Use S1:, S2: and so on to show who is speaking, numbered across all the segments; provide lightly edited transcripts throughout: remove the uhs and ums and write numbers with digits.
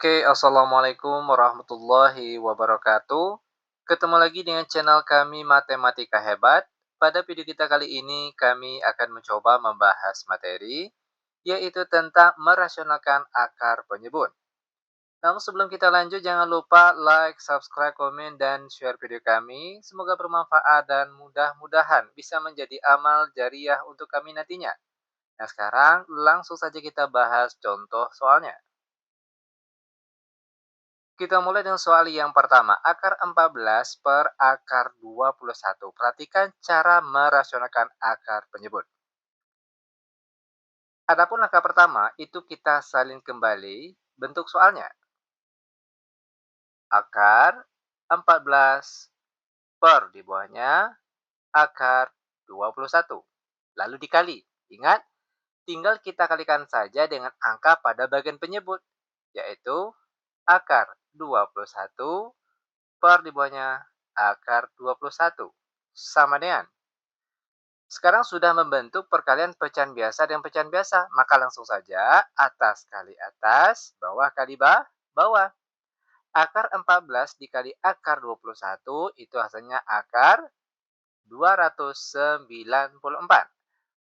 S1: Oke, assalamualaikum warahmatullahi wabarakatuh. Ketemu lagi dengan channel kami Matematika Hebat. Pada video kita kali ini, kami akan mencoba membahas materi, yaitu tentang merasionalkan akar penyebut. Namun sebelum kita lanjut, jangan lupa like, subscribe, komen, dan share video kami. Semoga bermanfaat dan mudah-mudahan bisa menjadi amal jariah untuk kami nantinya. Nah sekarang, langsung saja kita bahas contoh soalnya. Kita mulai dengan soal yang pertama, akar 14 per akar 21. Perhatikan cara merasionalkan akar penyebut. Adapun langkah pertama, itu kita salin kembali bentuk soalnya. Akar 14 per di bawahnya akar 21. Lalu dikali. Ingat, tinggal kita kalikan saja dengan angka pada bagian penyebut, yaitu akar 21 per di bawahnya akar 21 sama dengan. Sekarang sudah membentuk perkalian pecahan biasa dengan pecahan biasa, maka langsung saja atas kali atas, bawah kali bawah. Akar 14 dikali akar 21 itu hasilnya akar 294.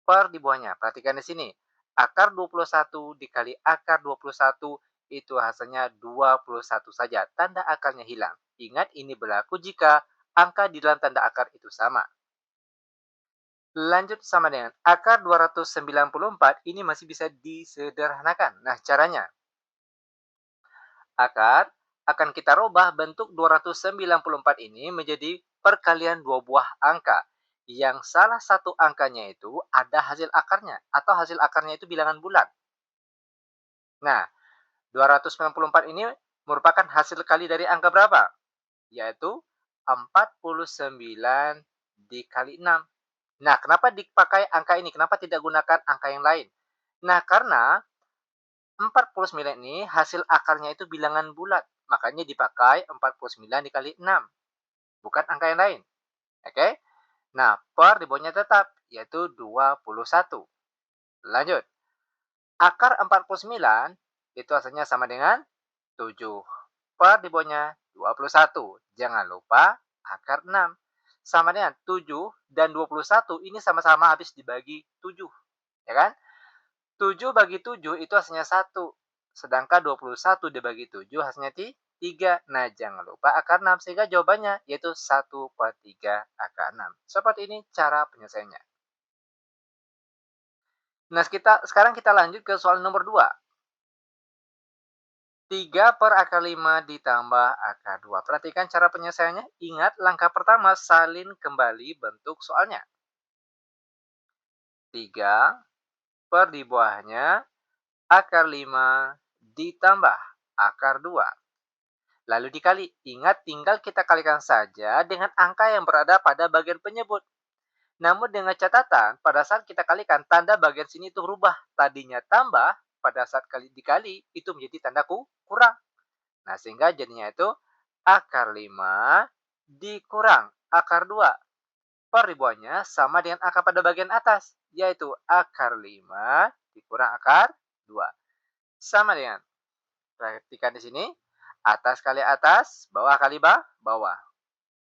S1: Per di bawahnya, perhatikan di sini. Akar 21 dikali akar 21 itu hasilnya 21 saja. Tanda akarnya hilang. Ingat, ini berlaku jika angka di dalam tanda akar itu sama. Lanjut sama dengan akar 294, ini masih bisa disederhanakan. Nah, caranya. Akar akan kita rubah bentuk 294 ini menjadi perkalian dua buah angka. Yang salah satu angkanya itu ada hasil akarnya, atau hasil akarnya itu bilangan bulat. Nah, 294 ini merupakan hasil kali dari angka berapa? Yaitu 49 dikali 6. Nah, kenapa dipakai angka ini? Kenapa tidak gunakan angka yang lain? Nah, karena 49 ini hasil akarnya itu bilangan bulat. Makanya dipakai 49 dikali 6. Bukan angka yang lain. Oke? Nah, per di bawahnya tetap, yaitu 21. Lanjut. Akar 49 itu hasilnya sama dengan 7. Per di bawahnya 21. Jangan lupa akar 6. Sama dengan 7 dan 21 ini sama-sama habis dibagi 7. Ya kan? 7 bagi 7 itu hasilnya 1. Sedangkan 21 dibagi 7 hasilnya 3. Nah, jangan lupa akar 6. Sehingga jawabannya yaitu 1/3 akar 6. Seperti ini cara penyelesaiannya. Nah, sekarang kita lanjut ke soal nomor 2. 3 per akar 5 ditambah akar 2. Perhatikan cara penyelesaiannya. Ingat, langkah pertama salin kembali bentuk soalnya. 3 per di bawahnya akar 5 ditambah akar 2. Lalu dikali. Ingat, tinggal kita kalikan saja dengan angka yang berada pada bagian penyebut. Namun dengan catatan, pada saat kita kalikan, tanda bagian sini itu berubah. Tadinya tambah, pada saat dikali, itu menjadi tanda kurang. Nah, sehingga jadinya itu akar 5 dikurang akar 2 per ribuannya sama dengan akar pada bagian atas, yaitu akar 5 dikurang akar 2. Sama dengan, perhatikan di sini, atas kali atas, bawah kali bawah.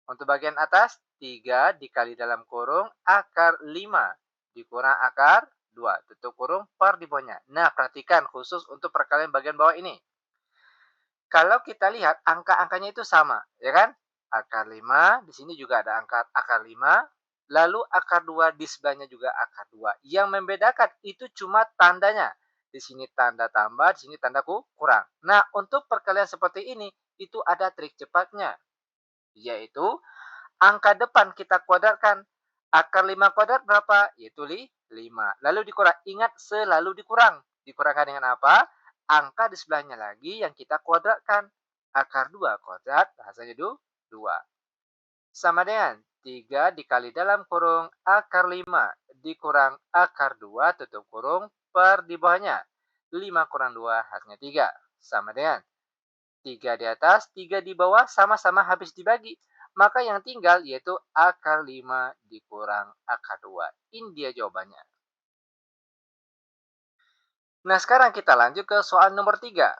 S1: Untuk bagian atas, 3 dikali dalam kurung akar 5 dikurang akar 2, tutup kurung per di bawahnya. Nah, perhatikan khusus untuk perkalian bagian bawah ini. Kalau kita lihat angka-angkanya itu sama, ya kan? Akar 5, di sini juga ada akar 5, lalu akar 2 di sebelahnya juga akar 2. Yang membedakan itu cuma tandanya. Di sini tanda tambah, di sini tanda kurang. Nah, untuk perkalian seperti ini, itu ada trik cepatnya. Yaitu, angka depan kita kuadratkan. Akar 5 kuadrat berapa? Yaitu 5. Lalu dikurang. Ingat, selalu dikurang. Dikurangkan dengan apa? Angka di sebelahnya lagi yang kita kuadratkan. Akar 2 kuadrat, hasilnya 2. Sama dengan 3 dikali dalam kurung akar 5 dikurang akar 2 tutup kurung per di bawahnya. 5 kurang 2 hasilnya 3. Sama dengan 3 di atas, 3 di bawah sama-sama habis dibagi. Maka yang tinggal yaitu akar 5 dikurang akar 2. Ini dia jawabannya. Nah, sekarang kita lanjut ke soal nomor 3.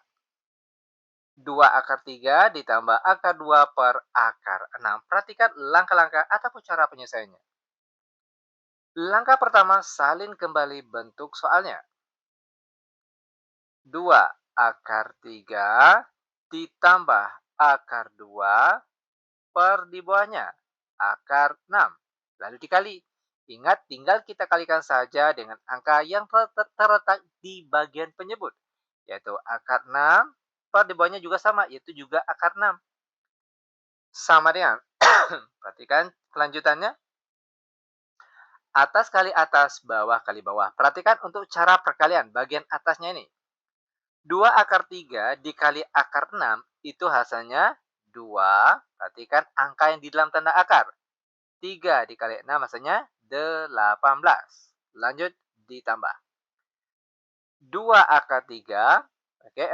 S1: 2 akar 3 ditambah akar 2 per akar 6. Perhatikan langkah-langkah ataupun cara penyelesaiannya. Langkah pertama, salin kembali bentuk soalnya. 2 akar 3 ditambah akar 2 per di bawahnya akar 6. Lalu dikali. Ingat, tinggal kita kalikan saja dengan angka yang terletak di bagian penyebut, yaitu akar 6 per di bawahnya juga sama, yaitu juga akar 6. Sama dengan, perhatikan kelanjutannya, atas kali atas, bawah kali bawah. Perhatikan untuk cara perkalian bagian atasnya ini. 2 akar 3 dikali akar 6 itu hasilnya 2. Perhatikan angka yang di dalam tanda akar. 3 dikali 6 hasilnya 18. Lanjut ditambah. 2 akar 3. Oke,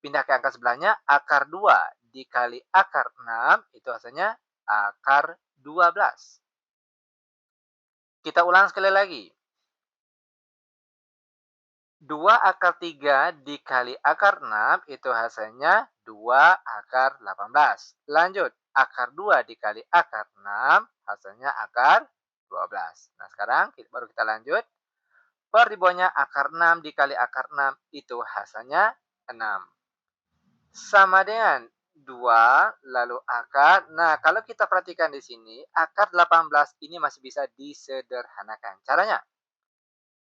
S1: pindah ke angka sebelahnya. Akar 2 dikali akar 6 itu hasilnya akar 12. Kita ulang sekali lagi. 2 akar 3 dikali akar 6 itu hasilnya 2 akar 18. Lanjut, akar 2 dikali akar 6 hasilnya akar 12. Nah, sekarang baru kita lanjut. Per di bawahnya akar 6 dikali akar 6 itu hasilnya 6. Sama dengan 2 lalu akar. Nah, kalau kita perhatikan di sini, akar 18 ini masih bisa disederhanakan. Caranya,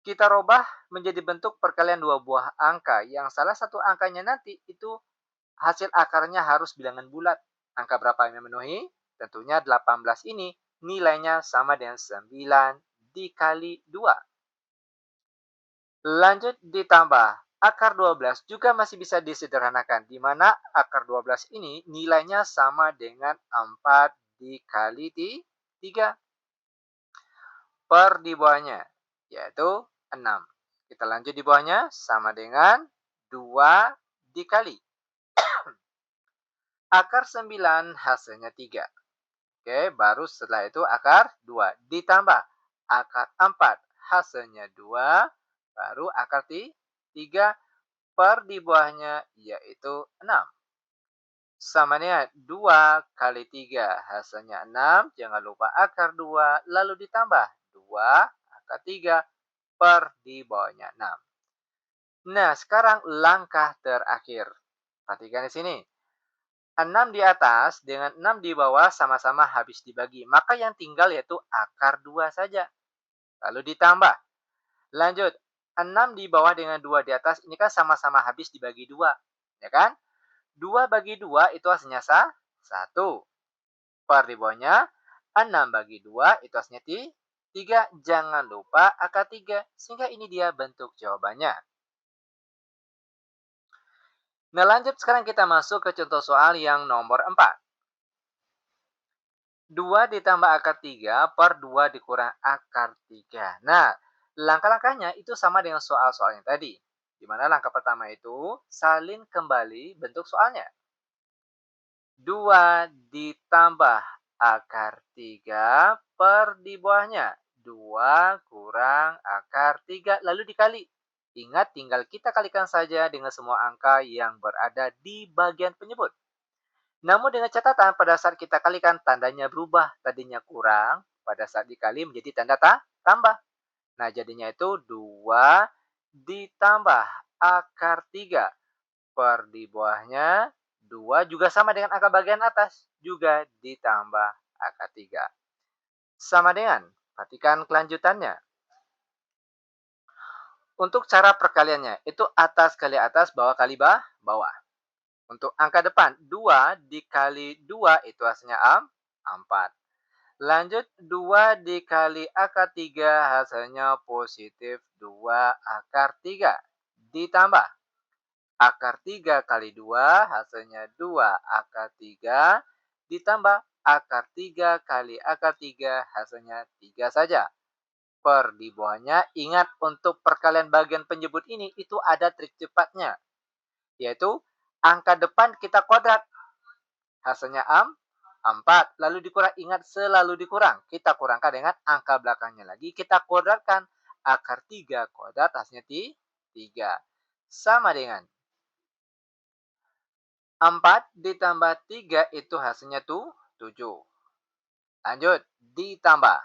S1: kita robah menjadi bentuk perkalian dua buah angka yang salah satu angkanya nanti itu hasil akarnya harus bilangan bulat. Angka berapa yang memenuhi? Tentunya 18 ini nilainya sama dengan 9 dikali 2. Lanjut ditambah. Akar 12 juga masih bisa disederhanakan, di mana akar 12 ini nilainya sama dengan 4 dikali 3 per di bawahnya, yaitu 6. Kita lanjut di bawahnya, sama dengan 2 dikali. Akar 9 hasilnya 3. Oke, baru setelah itu akar 2. Ditambah akar 4 hasilnya 2. Baru akar 3 per di bawahnya, yaitu 6. Sama dengan 2 kali 3 hasilnya 6. Jangan lupa akar 2 lalu ditambah 2 akar 3 per di bawahnya 6. Nah, sekarang langkah terakhir. Perhatikan di sini. 6 di atas dengan 6 di bawah sama-sama habis dibagi. Maka yang tinggal yaitu akar 2 saja. Lalu ditambah. Lanjut. 6 di bawah dengan 2 di atas ini kan sama-sama habis dibagi 2. Ya kan? 2 bagi 2 itu hasilnya 1. Per di bawahnya 6 bagi 2 itu hasilnya 3. Jangan lupa akar 3. Sehingga ini dia bentuk jawabannya. Nah, lanjut sekarang kita masuk ke contoh soal yang nomor 4. 2 ditambah akar 3 per 2 dikurang akar 3. Nah, langkah-langkahnya itu sama dengan soal-soal yang tadi. Di mana langkah pertama itu salin kembali bentuk soalnya. 2 ditambah akar 3 per di bawahnya. 2 kurang akar 3 lalu dikali. Ingat, tinggal kita kalikan saja dengan semua angka yang berada di bagian penyebut. Namun dengan catatan pada saat kita kalikan tandanya berubah. Tadinya kurang, pada saat dikali menjadi tanda tambah. Nah, jadinya itu 2 ditambah akar 3 per di bawahnya 2 juga sama dengan angka bagian atas. Juga ditambah akar 3. Sama dengan, perhatikan kelanjutannya. Untuk cara perkaliannya, itu atas kali atas, bawah kali bawah. Untuk angka depan, 2 dikali 2 itu hasilnya 4. Lanjut, 2 dikali akar 3 hasilnya positif 2 akar 3. Ditambah, akar 3 kali 2 hasilnya 2 akar 3. Ditambah, akar 3 kali akar 3 hasilnya 3 saja. Per di bawahnya, ingat untuk perkalian bagian penyebut ini itu ada trik cepatnya. Yaitu, angka depan kita kuadrat. Hasilnya 4. Lalu dikurang, ingat selalu dikurang. Kita kurangkan dengan angka belakangnya lagi. Kita kuadratkan. Akar 3 kuadrat hasilnya 3. Sama dengan 4 ditambah 3 itu hasilnya 7. Lanjut, ditambah.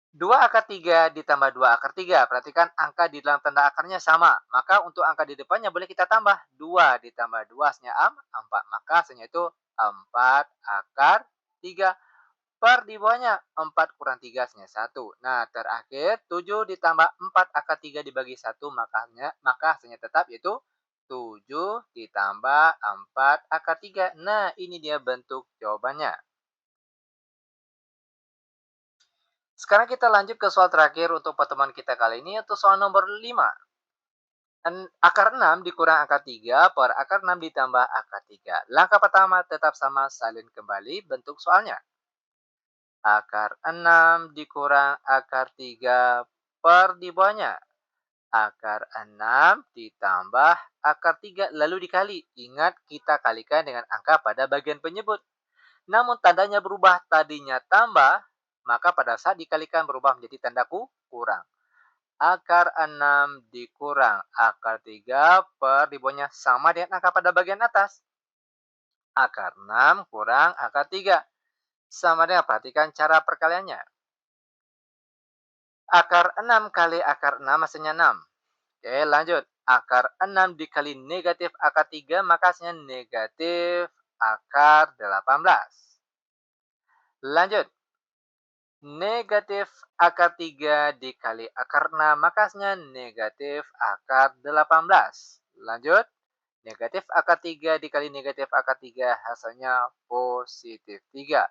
S1: 2 akar 3 ditambah 2 akar 3. Perhatikan angka di dalam tanda akarnya sama. Maka untuk angka di depannya boleh kita tambah. 2 ditambah 2 hasilnya 4. Maka hasilnya itu 4 akar 3. Per di bawahnya 4 kurang 3 hasilnya 1. Nah, terakhir 7 ditambah 4 akar 3 dibagi 1 maka hasilnya tetap yaitu 7 ditambah 4 akar 3. Nah, ini dia bentuk jawabannya. Sekarang kita lanjut ke soal terakhir untuk pertemuan kita kali ini, yaitu soal nomor 5. Akar 6 dikurang akar 3 per akar 6 ditambah akar 3. Langkah pertama tetap sama, salin kembali bentuk soalnya. Akar 6 dikurang akar 3 per di bawahnya. Akar 6 ditambah akar 3 lalu dikali. Ingat kita kalikan dengan angka pada bagian penyebut. Namun tandanya berubah, tadinya tambah, maka pada saat dikalikan berubah menjadi tanda kurang. Akar 6 dikurang akar 3 per di bawahnya sama dengan angka pada bagian atas. Akar 6 kurang akar 3. Sama dengan, perhatikan cara perkaliannya. Akar 6 kali akar 6 hasilnya 6. Oke, lanjut. Akar 6 dikali negatif akar 3 maka hasilnya negatif akar 18. Lanjut. Negatif akar 3 dikali akar 6 maka hasilnya negatif akar 18. Lanjut. Negatif akar 3 dikali negatif akar 3 hasilnya positif 3.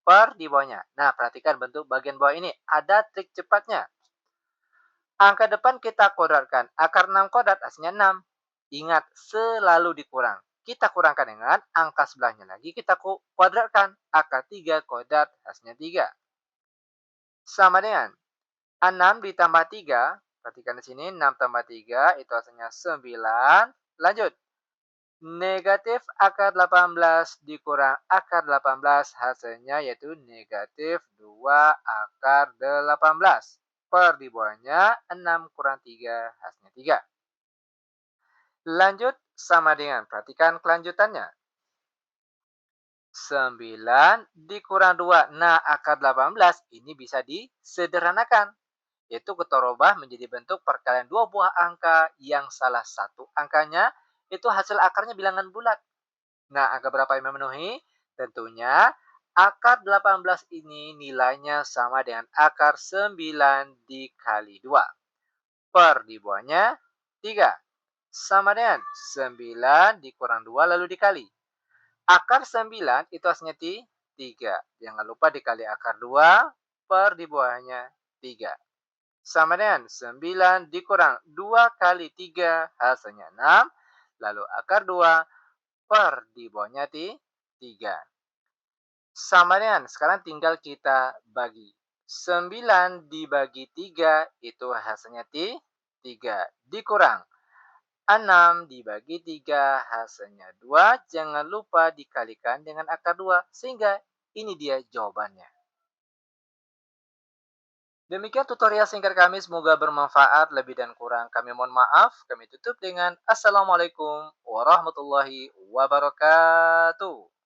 S1: Per di bawahnya. Nah, perhatikan bentuk bagian bawah ini. Ada trik cepatnya. Angka depan kita kodratkan. Akar 6 kodrat hasilnya 6. Ingat, selalu dikurang. Kita kurangkan dengan angka sebelahnya lagi. Kita kuadratkan. Akar 3 kodrat hasilnya 3. Sama dengan 6 ditambah 3. Perhatikan di sini. 6 tambah 3 itu hasilnya 9. Lanjut. Negatif akar 18 dikurang akar 18 hasilnya yaitu negatif 2 akar 18. Per di bawahnya 6 kurang 3 hasilnya 3. Lanjut sama dengan, perhatikan kelanjutannya. 9 dikurang 2. Nah, akar 18 ini bisa disederhanakan. Yaitu kita rubah menjadi bentuk perkalian dua buah angka yang salah satu angkanya itu hasil akarnya bilangan bulat. Nah, angka berapa yang memenuhi? Tentunya akar 18 ini nilainya sama dengan akar 9 dikali 2. Per di bawahnya 3. Sama dengan 9 dikurang 2 lalu dikali. Akar 9 itu hasilnya 3. Jangan lupa dikali akar 2 per di bawahnya 3. Sama dengan 9 dikurang 2 kali 3 hasilnya 6. Lalu akar 2 per di bawahnya 3. Sama dengan, sekarang tinggal kita bagi. 9 dibagi 3 itu hasilnya 3. Dikurang 6 dibagi 3 hasilnya 2. Jangan lupa dikalikan dengan akar 2. Sehingga ini dia jawabannya. Demikian tutorial singkat kami, semoga bermanfaat. Lebih dan kurang kami mohon maaf. Kami tutup dengan Assalamualaikum warahmatullahi wabarakatuh.